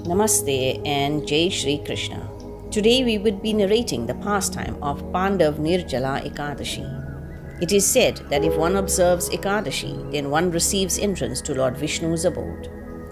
Namaste and jaishreekrishna. Today we would be narrating the pastime of Nirjalaa Ekadashi. It is said that if one observes Ekadashi, then one receives entrance to Lord Vishnu's abode.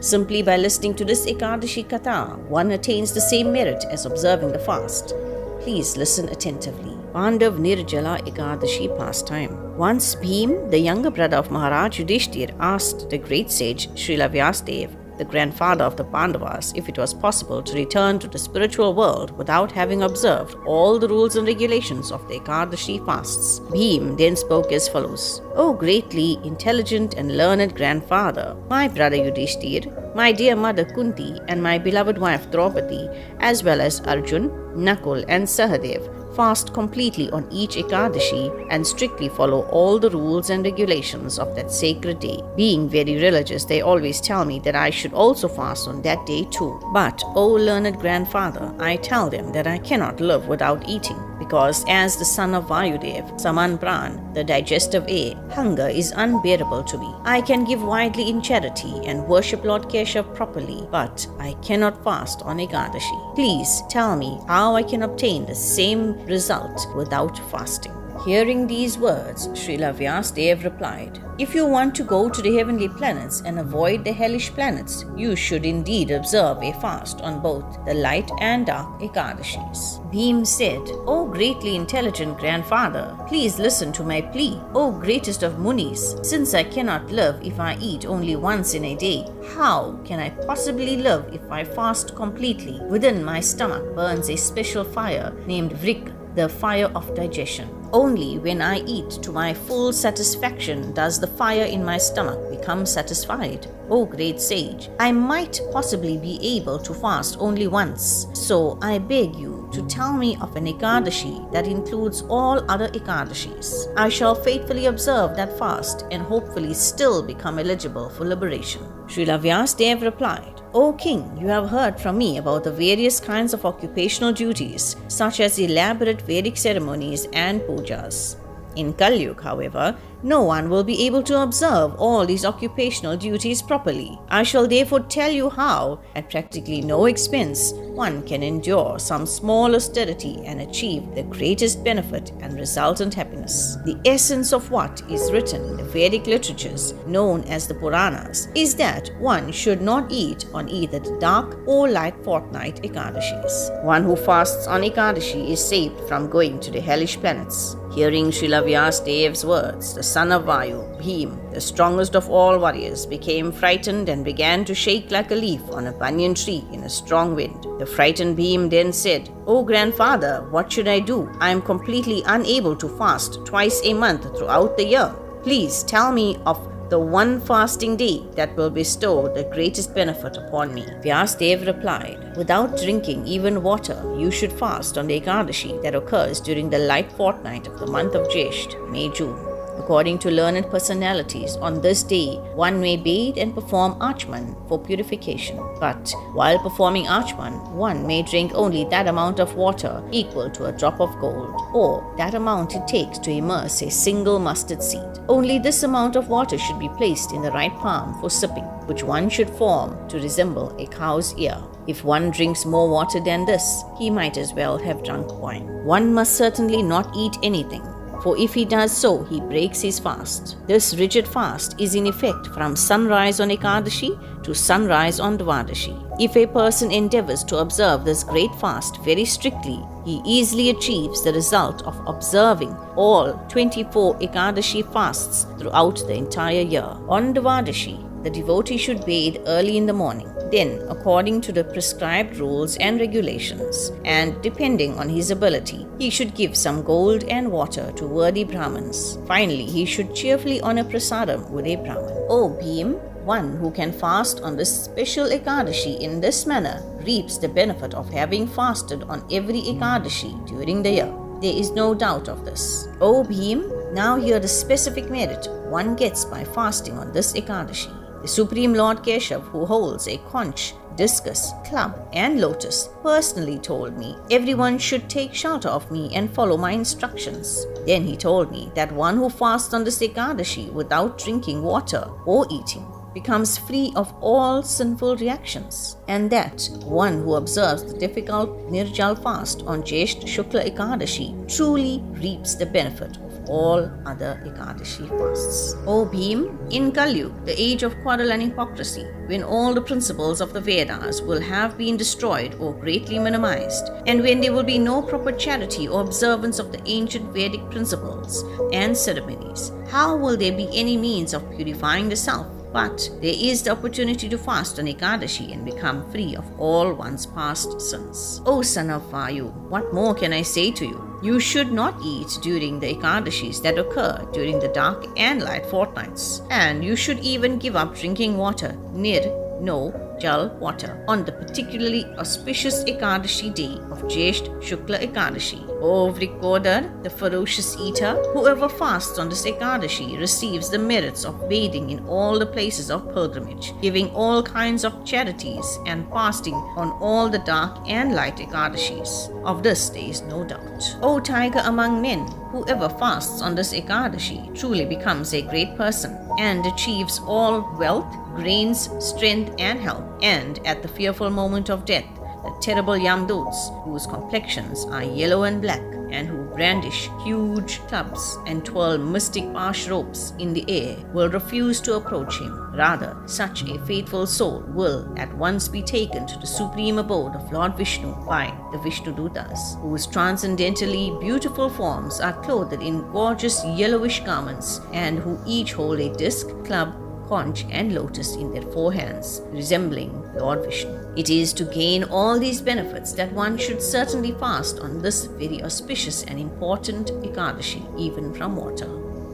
Simply by listening to this ekadashivratkatha, one attains the same merit as observing the fast. Please listen attentively. Nirjalaa Ekadashi pastime. Once Bhim, the younger brother of Maharaj Yudhishthir, asked the great sage Srila Vyasadeva, the grandfather of the Pandavas, if it was possible to return to the spiritual world without having observed all the rules and regulations of the Ekadashi fasts. Bhim then spoke as follows: O greatly intelligent and learned grandfather, my brother Yudhishthir, my dear mother Kunti, and my beloved wife Draupadi, as well as Arjun, Nakul, and Sahadev, fast completely on each Ekadashi and strictly follow all the rules and regulations of that sacred day. Being very religious, they always tell me that I should also fast on that day too. But, O learned grandfather, I tell them that I cannot live without eating, because as the son of Vayudev, Saman Pran, the digestive air, hunger is unbearable to me. I can give widely in charity and worship Lord Keshav properly, but I cannot fast on Ekadashi. Please tell me how I can obtain the same result without fasting. Hearing these words, Srila Vyasadeva replied, If you want to go to the heavenly planets and avoid the hellish planets, you should indeed observe a fast on both the light and dark Ekadashis. Bhim said, O greatly intelligent grandfather, please listen to my plea. O greatest of Munis, since I cannot live if I eat only once in a day, how can I possibly live if I fast completely? Within my stomach burns a special fire named vrat, the fire of digestion. Only when I eat to my full satisfaction does the fire in my stomach become satisfied. O great sage, I might possibly be able to fast only once. So I beg you to tell me of an Ekadashi that includes all other Ekadashis. I shall faithfully observe that fast and hopefully still become eligible for liberation. Srila Vyasadeva replied, O king, you have heard from me about the various kinds of occupational duties, such as elaborate Vedic ceremonies and pujas. In Kali Yuga, however, no one will be able to observe all these occupational duties properly. I shall therefore tell you how, at practically no expense, one can endure some small austerity and achieve the greatest benefit and resultant happiness. The essence of what is written in the Vedic literatures, known as the Puranas, is that one should not eat on either the dark or light fortnight Ekadashis. One who fasts on Ekadashi is saved from going to the hellish planets. Hearing Srila Vyasadeva's words, the son of Vayu, Bhim, the strongest of all warriors, became frightened and began to shake like a leaf on a banyan tree in a strong wind. The frightened Bhim then said, O grandfather, what should I do? I am completely unable to fast twice a month throughout the year. Please tell me of the one fasting day that will bestow the greatest benefit upon me. Vyasadeva replied, Without drinking even water, you should fast on the Ekadashi that occurs during the light fortnight of the month of Jyestha, May-June. According to learned personalities, on this day, one may bathe and perform Achman for purification. But while performing Achman, one may drink only that amount of water equal to a drop of gold, or that amount it takes to immerse a single mustard seed. Only this amount of water should be placed in the right palm for sipping, which one should form to resemble a cow's ear. If one drinks more water than this, he might as well have drunk wine. One must certainly not eat anything, for if he does so, he breaks his fast. This rigid fast is in effect from sunrise on Ekadashi to sunrise on Dvadashi. If a person endeavors to observe this great fast very strictly, he easily achieves the result of observing all 24 Ekadashi fasts throughout the entire year. On Dvadashi, the devotee should bathe early in the morning. Then, according to the prescribed rules and regulations, and depending on his ability, he should give some gold and water to worthy Brahmins. Finally, he should cheerfully honor prasadam with a Brahmin. O Bhim, one who can fast on this special Ekadashi in this manner reaps the benefit of having fasted on every Ekadashi during the year. There is no doubt of this. O Bhim, now hear the specific merit one gets by fasting on this Ekadashi. The Supreme Lord Keshav, who holds a conch, discus, club, and lotus, personally told me everyone should take shelter of me and follow my instructions. Then he told me that one who fasts on this Ekadashi without drinking water or eating becomes free of all sinful reactions, and that one who observes the difficult Nirjal fast on Jyestha Shukla Ekadashi truly reaps the benefit of all other Ekadashi fasts. O Bhim, in Kali Yuga, the age of quarrel and hypocrisy, when all the principles of the Vedas will have been destroyed or greatly minimized, and when there will be no proper charity or observance of the ancient Vedic principles and ceremonies, how will there be any means of purifying the self? But there is the opportunity to fast on Ekadashi and become free of all one's past sins. O son of Vayu, what more can I say to you? You should not eat during the Ekadashis that occur during the dark and light fortnights, and you should even give up drinking water, Nirjal water, on the particularly auspicious Ekadashi day of Jyestha Shukla Ekadashi. O Vrikodar, the ferocious eater, whoever fasts on this Ekadashi receives the merits of bathing in all the places of pilgrimage, giving all kinds of charities, and fasting on all the dark and light Ekadashis. Of this there is no doubt. O tiger among men, whoever fasts on this Ekadashi truly becomes a great person and achieves all wealth, gains strength and health, and at the fearful moment of death, the terrible Yamduts, whose complexions are yellow and black, and who brandish huge clubs and twirl mystic harsh ropes in the air, will refuse to approach him. Rather, such a faithful soul will at once be taken to the supreme abode of Lord Vishnu by the Vishnudutas, whose transcendently beautiful forms are clothed in gorgeous yellowish garments, and who each hold a disc, club, conch and lotus in their forehands, resembling Lord Vishnu. It is to gain all these benefits that one should certainly fast on this very auspicious and important Ekadashi, even from water.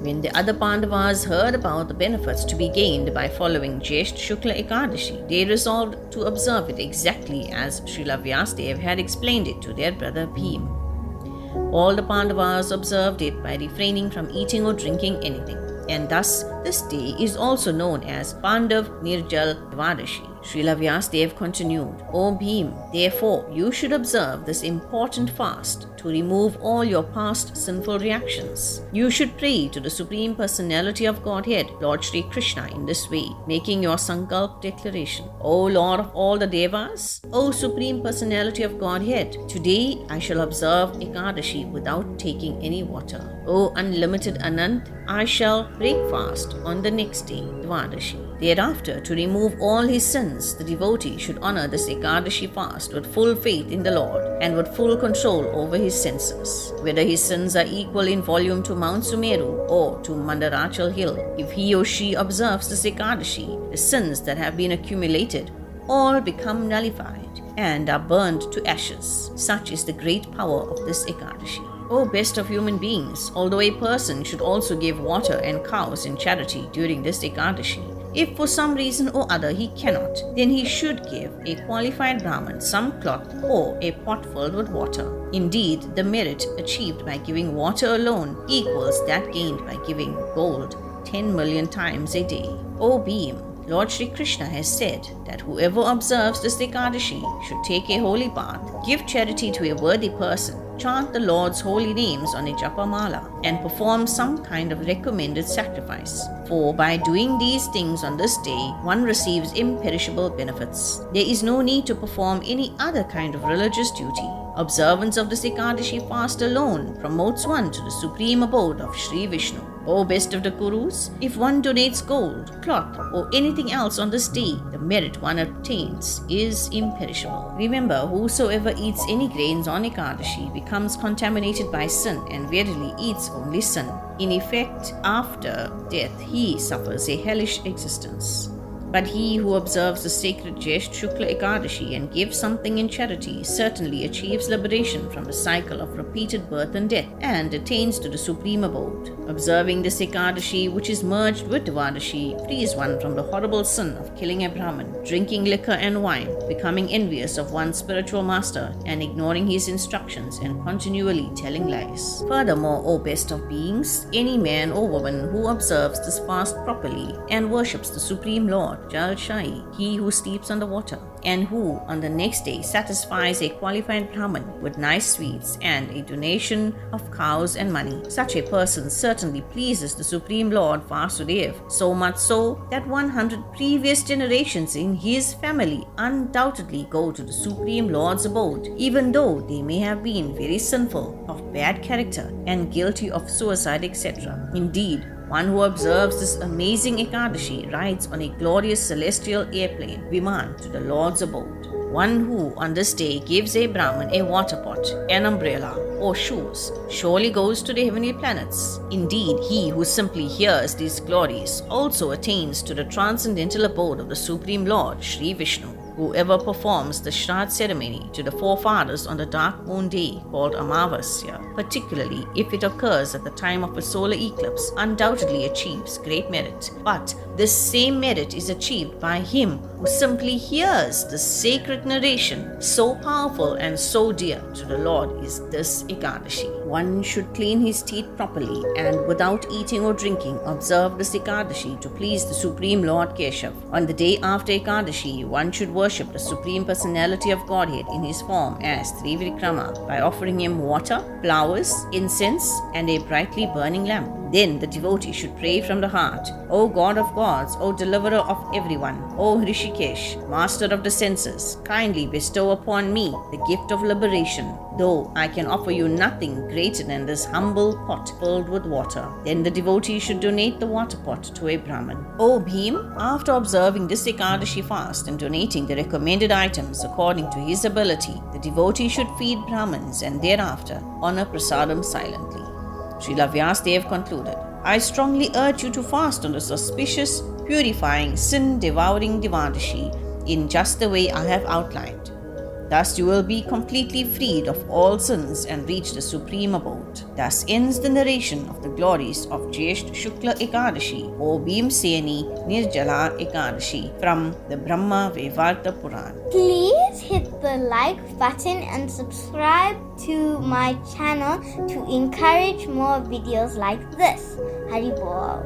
When the other Pandavas heard about the benefits to be gained by following Jyestha Shukla Ekadashi, they resolved to observe it exactly as Srila Vyasadeva had explained it to their brother Bhim. All the Pandavas observed it by refraining from eating or drinking anything, and thus this day is also known as Pandav Nirjal Dvadashi. Srila Vyasadeva continued, O Bhim, therefore you should observe this important fast to remove all your past sinful reactions. You should pray to the Supreme Personality of Godhead, Lord Shrikrishna, in this way, making your Sankalp declaration. O Lord of all the Devas, O Supreme Personality of Godhead, today I shall observe Ekadashi without taking any water. O unlimited Anant, I shall break fast on the next day, Dvadashi. Thereafter, to remove all his sins, the devotee should honor this Ekadashi fast with full faith in the Lord and with full control over his senses. Whether his sins are equal in volume to Mount Sumeru or to Mandarachal Hill, if he or she observes this Ekadashi, the sins that have been accumulated all become nullified and are burned to ashes. Such is the great power of this Ekadashi. O best of human beings, although a person should also give water and cows in charity during this Ekadashi, if for some reason or other he cannot, then he should give a qualified Brahman some cloth or a pot filled with water. Indeed, the merit achieved by giving water alone equals that gained by giving gold 10 million times a day. O Bhim, Lord Shri Krishna has said that whoever observes this Ekadashi should take a holy bath, give charity to a worthy person, chant the Lord's holy names on a japamala, and perform some kind of recommended sacrifice. For by doing these things on this day, one receives imperishable benefits. There is no need to perform any other kind of religious duty. Observance of this Ekadashi fast alone promotes one to the supreme abode of Sri Vishnu. O best of the Kurus, if one donates gold, cloth, or anything else on this day, the merit one obtains is imperishable. Remember, whosoever eats any grains on Ekadashi becomes contaminated by sin and verily eats only sin. In effect, after death, he suffers a hellish existence. But he who observes the sacred Jyestha Shukla Ekadashi and gives something in charity certainly achieves liberation from the cycle of repeated birth and death and attains to the supreme abode. Observing this Ekadashi, which is merged with Dvadashi, frees one from the horrible sin of killing a Brahman, drinking liquor and wine, becoming envious of one's spiritual master, and ignoring his instructions and continually telling lies. Furthermore, O best of beings, any man or woman who observes this fast properly and worships the Supreme Lord of Jal Shahi, he who sleeps on the water, and who on the next day satisfies a qualified Brahmin with nice sweets and a donation of cows and money. Such a person certainly pleases the Supreme Lord Vasudev, so much so that 100 previous generations in his family undoubtedly go to the Supreme Lord's abode, even though they may have been very sinful, of bad character, and guilty of suicide, etc. Indeed, one who observes this amazing Ekadashi rides on a glorious celestial airplane, Viman, to the Lord's abode. One who on this day gives a Brahmin a water pot, an umbrella, or shoes surely goes to the heavenly planets. Indeed, he who simply hears these glories also attains to the transcendental abode of the Supreme Lord, Sri Vishnu. Whoever performs the Shraddh ceremony to the forefathers on the dark moon day called Amavasya, particularly if it occurs at the time of a solar eclipse, undoubtedly achieves great merit. But this same merit is achieved by him who simply hears the sacred narration. So powerful and so dear to the Lord is this Ekadashi. One should clean his teeth properly and without eating or drinking observe this Ekadashi to please the Supreme Lord Keshav. On the day after Ekadashi, one should worship the Supreme Personality of Godhead in his form as Trivikrama by offering him water, flowers, incense, and a brightly burning lamp. Then the devotee should pray from the heart, O God of gods, O deliverer of everyone, O Hrishikesh, master of the senses, kindly bestow upon me the gift of liberation, though I can offer you nothing greater than this humble pot filled with water. Then the devotee should donate the water pot to a Brahmin. O Bhim, after observing this Ekadashi fast and donating the recommended items according to his ability, the devotee should feed Brahmins and thereafter honor prasadam silently. Srila Vyasadeva concluded, I strongly urge you to fast on this auspicious, purifying, sin-devouring Devadashi in just the way I have outlined. Thus you will be completely freed of all sins and reach the supreme abode. Thus ends the narration of the glories of Jyestha Shukla Ekadashi or Bhimseni Nirjalaa Ekadashi from the Brahma Vaivarta Puran. Please hit the like button and subscribe to my channel to encourage more videos like this. Hari Bol.